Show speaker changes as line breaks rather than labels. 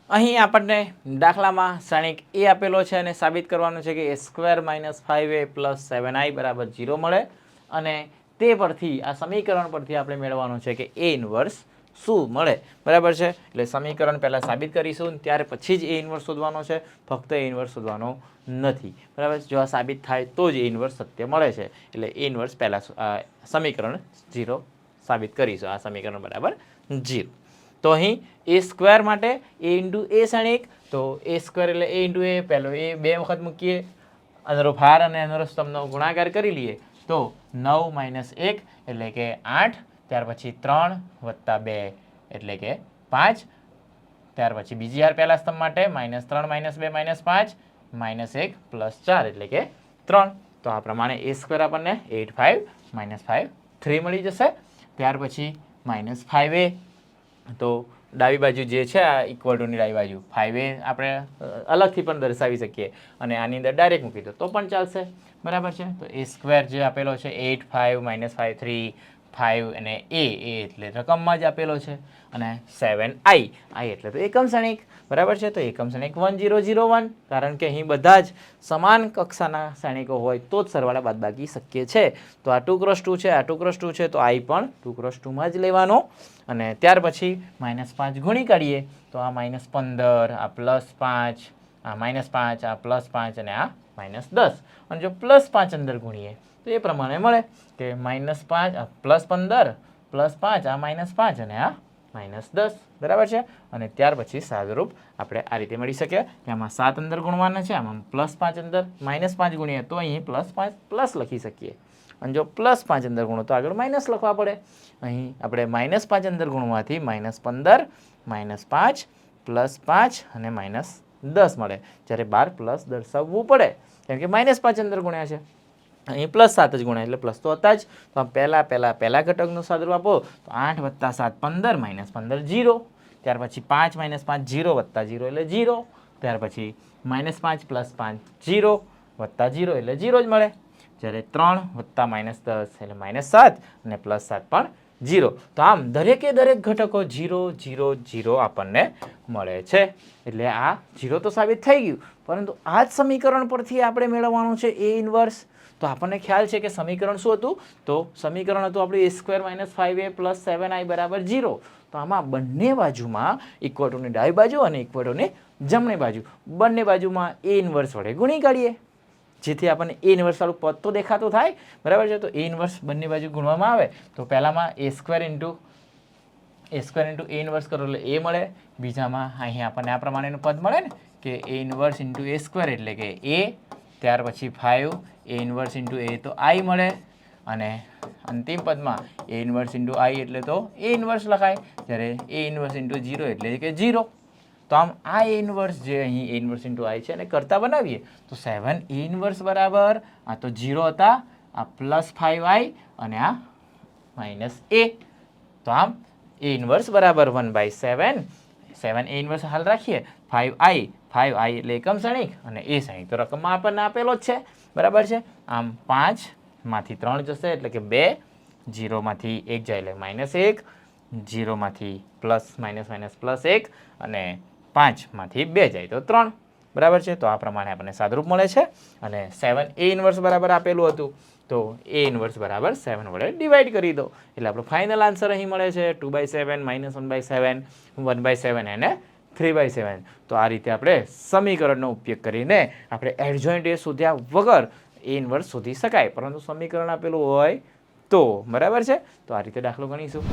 અહીં આપણને દાખલામાં શ્રેણિક એ આપેલો છે અને સાબિત કરવાનું છે કે a² - 5a + 7i બરાબર 0 મળે અને તે પરથી આ સમીકરણ પરથી આપણે મેળવવાનું છે કે a ઇન્વર્સ શું મળે બરાબર છે. એટલે સમીકરણ પહેલાં સાબિત કરીશું ત્યાર પછી જ a ઇન્વર્સ શોધવાનો છે, ફક્ત a ઇન્વર્સ શોધવાનો નથી બરાબર. જો આ સાબિત થાય તો જ a ઇન્વર્સ સત્ય મળે છે. એટલે a ઇન્વર્સ પહેલાં સમીકરણ 0 સાબિત કરીશું. આ સમીકરણ બરાબર 0. તો અહીં a² માટે a ઇન્ટુ a શ્રેણિક, તો a² એટલે a ઇન્ટુ a, પહેલો એ 2 વખત મૂકીએ, અંદરો ભાર અને અંદરો સ્તંભનો ગુણાકાર કરી લઈએ તો 9 - 1 એટલે કે 8, ત્યાર પછી 3 + 2 એટલે કે 5, ત્યાર પછી બીજી હાર પહેલા સ્તંભ માટે -3 - 2 - 5 -1 + 4 એટલે કે 3. તો આ પ્રમાણે a² આપણને 8, 5 - 5 3 મળી જશે. ત્યાર પછી -5a, તો ડાબી બાજુ જે છે આ ઇક્વલ ટુની ડાબી બાજુ 5a આપણે અલગથી પણ દર્શાવી શકીએ અને આની અંદર ડાયરેક્ટ મૂકી દો તો પણ ચાલશે બરાબર છે. તો a² જે આપેલો છે 8, 5 - 5 3 5 અને a એટલે રકમમાં જ આપેલો છે અને 7i એટલે તો એકમ શ્રેણિક બરાબર છે. તો એકમ શ્રેણિક 1 0 0 1, કારણ કે અહીં બધા જ સમાન કક્ષાના શ્રેણિકો હોય તો જ સરવાળા બાદબાકી શક્ય છે. તો આ 2 × 2 છે, આ 2 × 2 છે, તો i પણ 2 × 2માં જ લેવાનો અને ત્યાર પછી -5 ગુણી કાઢીએ તો આ -15, આ +5, આ -5, આ +5 અને આ -10. અને જો +5 અંદર ગુણીએ તો એ પ્રમાણે મળે કે -5, આ +15, +5, આ -5 અને આ -10 બરાબર છે. અને ત્યાર પછી સાદુરૂપ આપણે આ રીતે મળી શકે કે આમાં 7 અંદર ગુણવાના છે, આમાં +5 અંદર, -5 ગુણીએ તો અહીં +5 પ્લસ લખી શકીએ અને જો +5 અંદર ગુણો તો આગળ માઇનસ લખવા પડે. અહીં આપણે -5 અંદર ગુણવાથી -15, -5, +5 અને -10 મળે, જ્યારે 12 પ્લસ દર્શાવવું પડે કેમ કે -5 અંદર ગુણ્યા છે, અહીં +7 જ ગુણ્યા એટલે પ્લસ તો હતા જ. તો પહેલા ઘટકનું સાદુરૂપ આપો તો 8 + 7 15, -15 0, ત્યાર પછી 5 - 5 0 + 0 એટલે 0, ત્યાર પછી -5 + 5 0 + 0 એટલે 0 જ મળે, જ્યારે 3 + -10 એટલે -7 અને +7 પણ 0. તો આમ દરેકે દરેક ઘટકો 0 0 0 આપણને મળે છે. એટલે આ 0 તો સાબિત થઈ ગયું, પરંતુ આ જ સમીકરણ પરથી આપણે મેળવવાનું છે a ઇન્વર્સ. તો આપણને ખ્યાલ છે કે સમીકરણ શું હતું, તો સમીકરણ હતું આપણું a² - 5a + 7i બરાબર 0. તો આમાં બંને બાજુમાં ઇક્વલ ટુની ડાબી બાજુ અને ઇક્વલ ટુની જમણી બાજુ બંને બાજુમાં a ઇન્વર્સ વડે ગુણી કાઢીએ જેથી આપણને a ઇન્વર્સ વાળું પદ તો દેખાતું થાય બરાબર છે. તો a ઇન્વર્સ બંને બાજુ ગુણવામાં આવે તો પહેલામાં a² * a ઇન્વર્સ કરો એટલે a મળે, બીજામાં અહીં આપણને આ પ્રમાણેનું પદ મળે ને કે a ઇન્વર્સ * a² એટલે કે a, ત્યાર પછી 5 a ઇન્વર્સ * a તો i મળે અને અંતિમ પદમાં a ઇન્વર્સ * i એટલે તો a ઇન્વર્સ લખાય, જ્યારે a ઇન્વર્સ * 0 એટલે કે 0. તો આમ આ a ઇન્વર્સ જે અહીં a ઇન્વર્સ * i છે એને કરતા બનાવીએ તો 7a ઇન્વર્સ બરાબર આ તો 0 હતા, આ +5i અને આ -a. તો આમ a ઇન્વર્સ બરાબર 1/7, 7a ઇન્વર્સ હાલ રાખીએ, 5i એટલે એકમ શ્રેણિક અને a શ્રેણિક તો રકમમાં આપણને આપેલો જ છે બરાબર છે. આમ 5 માંથી 3 જશે એટલે કે 2, 0 માંથી 1 જાય એટલે -1, 0 માંથી પ્લસ +1 અને 5 માંથી 2 જાય તો 3 બરાબર છે. તો આ પ્રમાણે આપણને સાદુરૂપ મળે છે અને 7a ઇન્વર્સ બરાબર આપેલું હતું તો a ઇન્વર્સ બરાબર 7 વડે ડિવાઈડ કરી દો એટલે આપણો ફાઇનલ આન્સર અહીં મળે છે 2/7, -1/7, 1/7 અને 3/7. તો આ રીતે આપણે સમીકરણનો ઉપયોગ કરીને આપણે એડજોઇન્ટ એ શોધ્યા વગર a ઇન્વર્સ શોધી શકાય, પરંતુ સમીકરણ આપેલું હોય તો બરાબર છે. તો આ રીતે દાખલો ગણીશું.